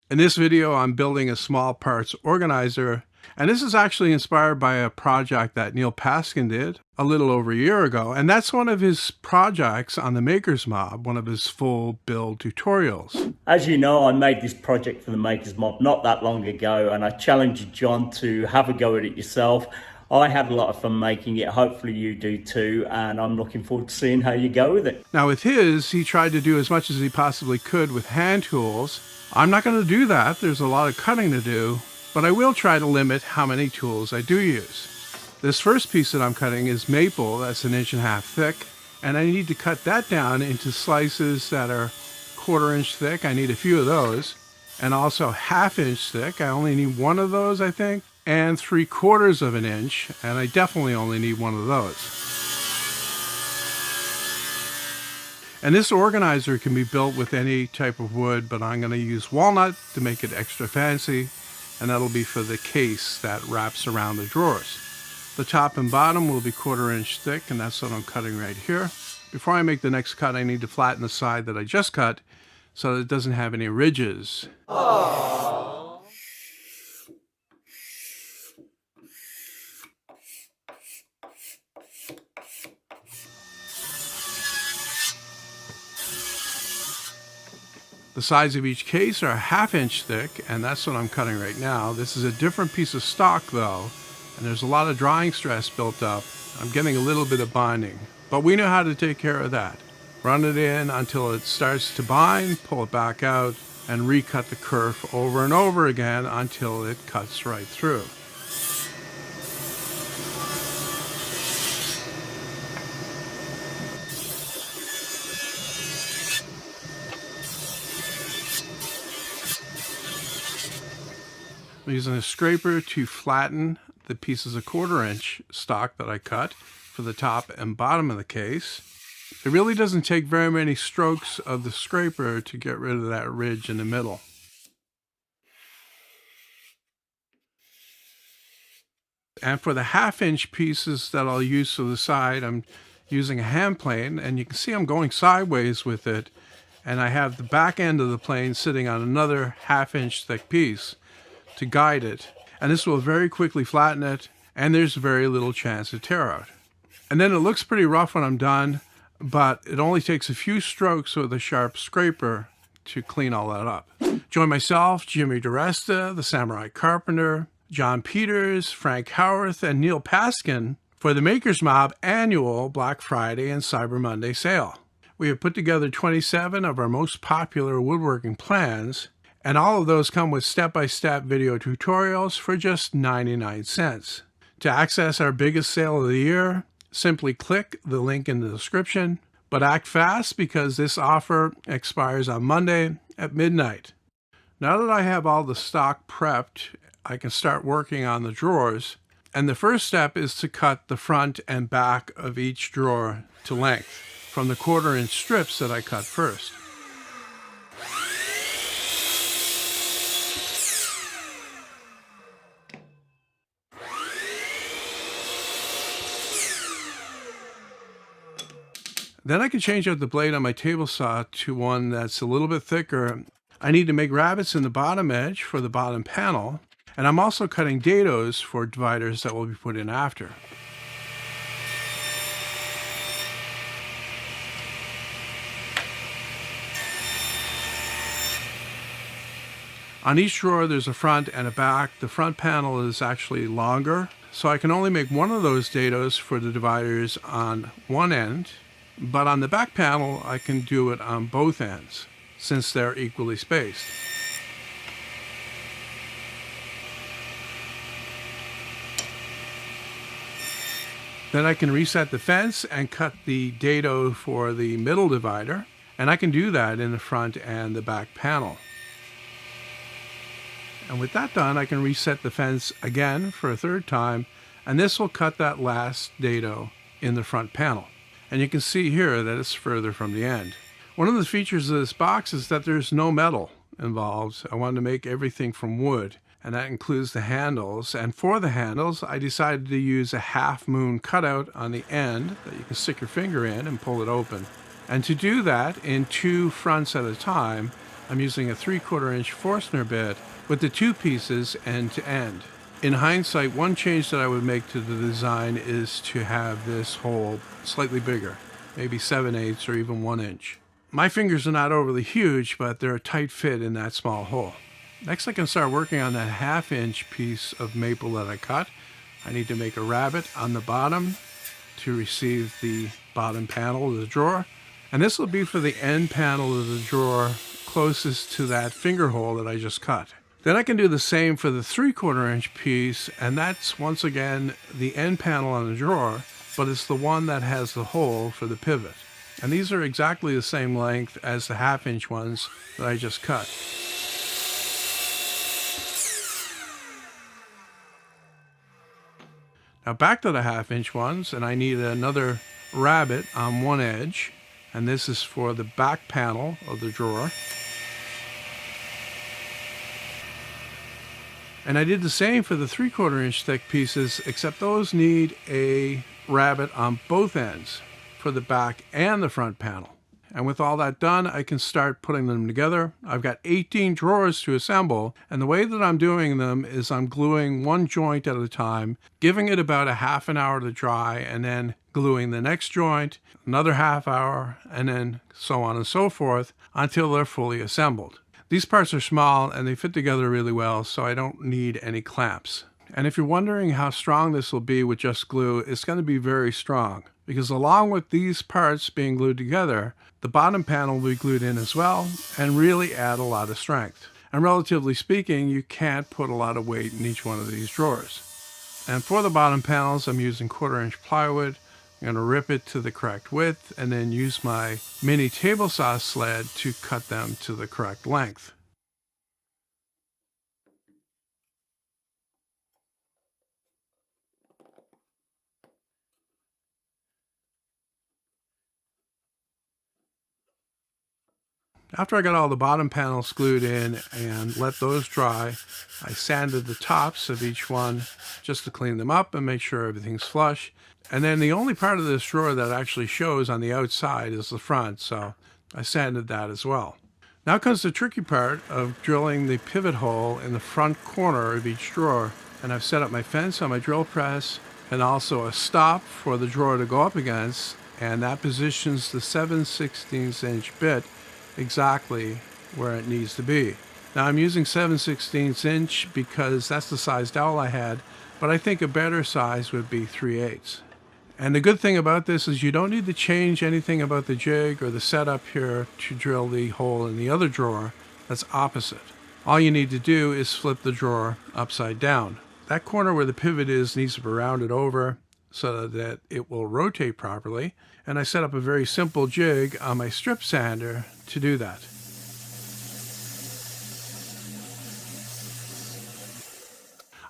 In this video, I'm building a small parts organizer, and this is actually inspired by a project that Neil Paskin did a little over a year ago, and that's one of his projects on the Maker's Mob, one of his full build tutorials. As you know, I made this project for the Maker's Mob not that long ago, and I challenged you, John, to have a go at it yourself. I had a lot of fun making it. Hopefully you do too, and I'm looking forward to seeing how you go with it. Now with his, he tried to do as much as he possibly could with hand tools. I'm not going to do that. There's a lot of cutting to do, but I will try to limit how many tools I do use. This first piece that I'm cutting is maple. That's 1.5 inches thick, and I need to cut that down into slices that are 1/4 inch thick. I need a few of those, and also 1/2 inch thick. I only need one of those, I think, and 3/4 of an inch, and I definitely only need one of those. And this organizer can be built with any type of wood, but I'm going to use walnut to make it extra fancy, and that'll be for the case that wraps around the drawers. The top and bottom will be 1/4 inch thick, and that's what I'm cutting right here. Before I make the next cut, I need to flatten the side that I just cut so that it doesn't have any ridges. Aww. The sides of each case are 1/2 inch thick, and that's what I'm cutting right now. This is a different piece of stock though, and there's a lot of drying stress built up. I'm getting a little bit of binding, but we know how to take care of that. Run it in until it starts to bind, pull it back out, and recut the kerf over and over again until it cuts right through. I'm using a scraper to flatten the pieces of 1/4 inch stock that I cut for the top and bottom of the case. It really doesn't take very many strokes of the scraper to get rid of that ridge in the middle. And for the 1/2 inch pieces that I'll use to the side, I'm using a hand plane, and you can see I'm going sideways with it, and I have the back end of the plane sitting on another 1/2 inch thick piece to guide it, and this will very quickly flatten it, and there's very little chance of tear out. And then it looks pretty rough when I'm done, but it only takes a few strokes with a sharp scraper to clean all that up. Join myself, Jimmy DiResta, the Samurai Carpenter, John Peters, Frank Howarth, and Neil Paskin for the Maker's Mob annual Black Friday and Cyber Monday sale. We have put together 27 of our most popular woodworking plans, and all of those come with step-by-step video tutorials for just 99 cents. To access our biggest sale of the year, simply click the link in the description, but act fast because this offer expires on Monday at midnight. Now that I have all the stock prepped, I can start working on the drawers, and the first step is to cut the front and back of each drawer to length from the 1/4 inch strips that I cut first. Then I can change out the blade on my table saw to one that's a little bit thicker. I need to make rabbets in the bottom edge for the bottom panel, and I'm also cutting dados for dividers that will be put in after. On each drawer there's a front and a back. The front panel is actually longer, so I can only make one of those dados for the dividers on one end, but on the back panel I can do it on both ends since they're equally spaced. Then I can reset the fence and cut the dado for the middle divider, and I can do that in the front and the back panel. And with that done, I can reset the fence again for a third time, and this will cut that last dado in the front panel. And you can see here that it's further from the end. One of the features of this box is that there's no metal involved. I wanted to make everything from wood, and that includes the handles. And for the handles, I decided to use a half moon cutout on the end that you can stick your finger in and pull it open. And to do that in 2 fronts at a time, I'm using a 3/4 inch Forstner bit with the two pieces end to end. In hindsight, one change that I would make to the design is to have this hole slightly bigger, maybe 7/8 or even 1 inch. My fingers are not overly huge, but they're a tight fit in that small hole. Next, I can start working on that 1/2 inch piece of maple that I cut. I need to make a rabbet on the bottom to receive the bottom panel of the drawer. And this will be for the end panel of the drawer closest to that finger hole that I just cut. Then I can do the same for the 3/4 inch piece, and that's once again the end panel on the drawer, but it's the one that has the hole for the pivot. And these are exactly the same length as the 1/2 inch ones that I just cut. Now back to the 1/2 inch ones, and I need another rabbet on one edge, and this is for the back panel of the drawer. And I did the same for the 3/4 inch thick pieces, except those need a rabbet on both ends for the back and the front panel. And with all that done, I can start putting them together. I've got 18 drawers to assemble, and the way that I'm doing them is I'm gluing one joint at a time, giving it about a half an hour to dry, and then gluing the next joint, another half hour, and then so on and so forth until they're fully assembled. These parts are small and they fit together really well, so I don't need any clamps. And if you're wondering how strong this will be with just glue, it's going to be very strong, because along with these parts being glued together, the bottom panel will be glued in as well and really add a lot of strength. And relatively speaking, you can't put a lot of weight in each one of these drawers. And for the bottom panels, I'm using 1/4 inch plywood. I'm going to rip it to the correct width and then use my mini table saw sled to cut them to the correct length. After I got all the bottom panels glued in and let those dry, I sanded the tops of each one just to clean them up and make sure everything's flush. And then the only part of this drawer that actually shows on the outside is the front, so I sanded that as well. Now comes the tricky part of drilling the pivot hole in the front corner of each drawer. And I've set up my fence on my drill press and also a stop for the drawer to go up against, and that positions the 7/16 inch bit exactly where it needs to be. Now I'm using 7/16 inch because that's the size dowel I had, but I think a better size would be 3/8. And the good thing about this is you don't need to change anything about the jig or the setup here to drill the hole in the other drawer that's opposite. All you need to do is flip the drawer upside down. That corner where the pivot is needs to be rounded over so that it will rotate properly. And I set up a very simple jig on my strip sander to do that.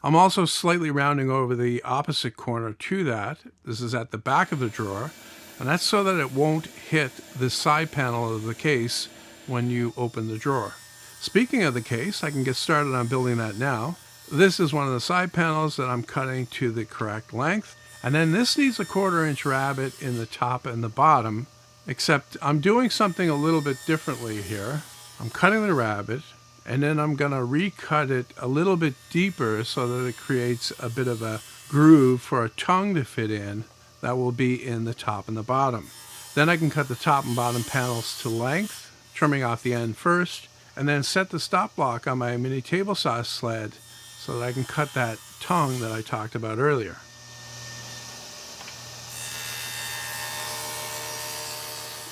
I'm also slightly rounding over the opposite corner to that. This is at the back of the drawer, and that's so that it won't hit the side panel of the case when you open the drawer. Speaking of the case, I can get started on building that now. This is one of the side panels that I'm cutting to the correct length. And then this needs a 1/4 inch rabbet in the top and the bottom, except I'm doing something a little bit differently here. I'm cutting the rabbet, and then I'm going to recut it a little bit deeper so that it creates a bit of a groove for a tongue to fit in that will be in the top and the bottom. Then I can cut the top and bottom panels to length, trimming off the end first, and then set the stop block on my mini table saw sled so that I can cut that tongue that I talked about earlier.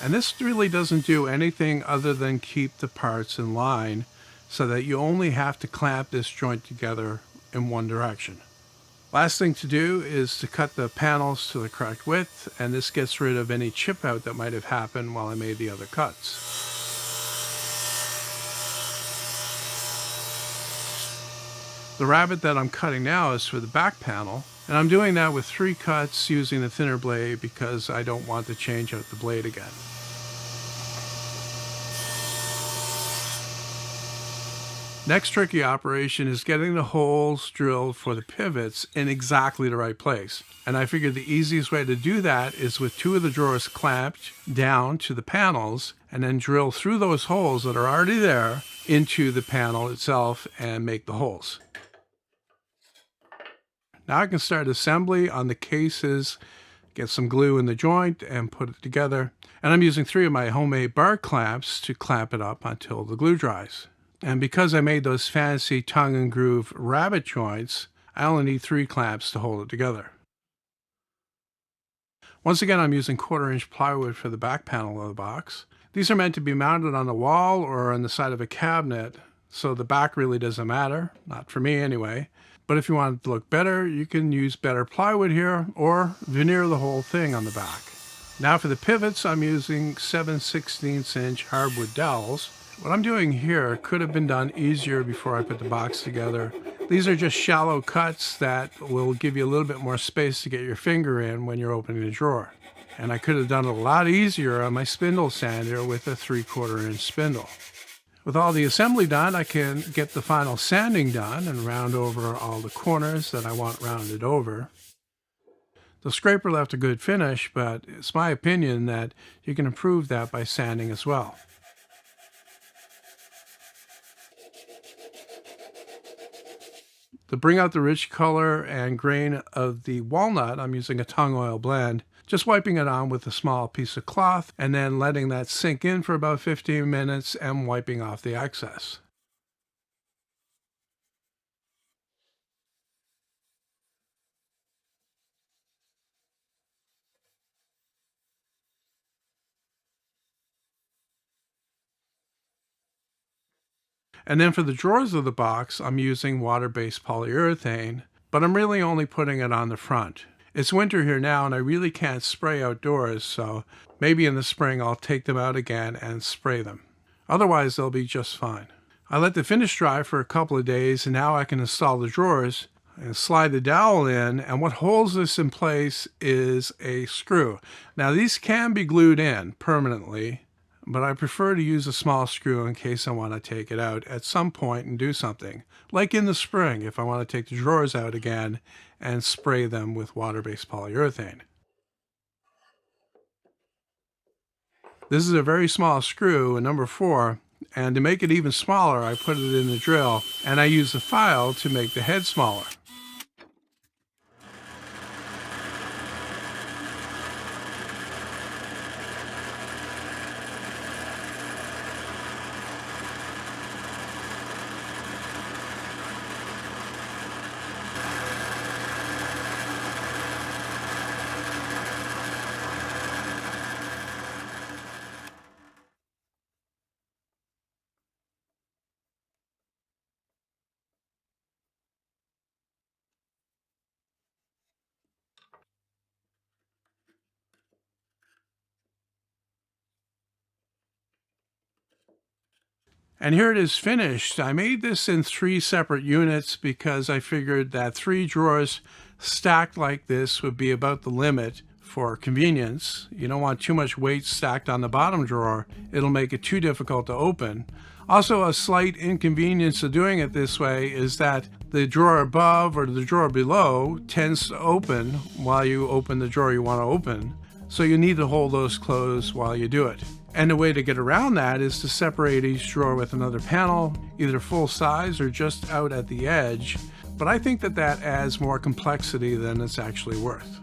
And this really doesn't do anything other than keep the parts in line so that you only have to clamp this joint together in one direction. Last thing to do is to cut the panels to the correct width, and this gets rid of any chip out that might have happened while I made the other cuts. The rabbet that I'm cutting now is for the back panel, and I'm doing that with 3 cuts using the thinner blade because I don't want to change out the blade again. Next tricky operation is getting the holes drilled for the pivots in exactly the right place. And I figured the easiest way to do that is with two of the drawers clamped down to the panels and then drill through those holes that are already there into the panel itself and make the holes. Now I can start assembly on the cases, get some glue in the joint and put it together. And I'm using 3 of my homemade bar clamps to clamp it up until the glue dries. And because I made those fancy tongue and groove rabbet joints, I only need 3 clamps to hold it together. Once again, I'm using 1/4-inch plywood for the back panel of the box. These are meant to be mounted on the wall or on the side of a cabinet, so the back really doesn't matter, not for me anyway. But if you want it to look better, you can use better plywood here or veneer the whole thing on the back. Now for the pivots, I'm using 7/16" hardwood dowels. What I'm doing here could have been done easier before I put the box together. These are just shallow cuts that will give you a little bit more space to get your finger in when you're opening the drawer. And I could have done it a lot easier on my spindle sander with a 3/4-inch spindle. With all the assembly done, I can get the final sanding done and round over all the corners that I want rounded over. The scraper left a good finish, but it's my opinion that you can improve that by sanding as well. To bring out the rich color and grain of the walnut, I'm using a tung oil blend, just wiping it on with a small piece of cloth and then letting that sink in for about 15 minutes and wiping off the excess. And then for the drawers of the box, I'm using water-based polyurethane, but I'm really only putting it on the front. It's winter here now and I really can't spray outdoors, so maybe in the spring I'll take them out again and spray them. Otherwise, they'll be just fine. I let the finish dry for a couple of days and now I can install the drawers and slide the dowel in, and what holds this in place is a screw. Now these can be glued in permanently, but I prefer to use a small screw in case I want to take it out at some point and do something. Like in the spring, if I want to take the drawers out again and spray them with water-based polyurethane. This is a very small screw, a number 4, and to make it even smaller, I put it in the drill, and I use the file to make the head smaller. And here it is finished. I made this in 3 separate units because I figured that 3 drawers stacked like this would be about the limit for convenience. You don't want too much weight stacked on the bottom drawer. It'll make it too difficult to open. Also, a slight inconvenience of doing it this way is that the drawer above or the drawer below tends to open while you open the drawer you want to open. So you need to hold those closed while you do it. And the way to get around that is to separate each drawer with another panel, either full size or just out at the edge. But I think that adds more complexity than it's actually worth.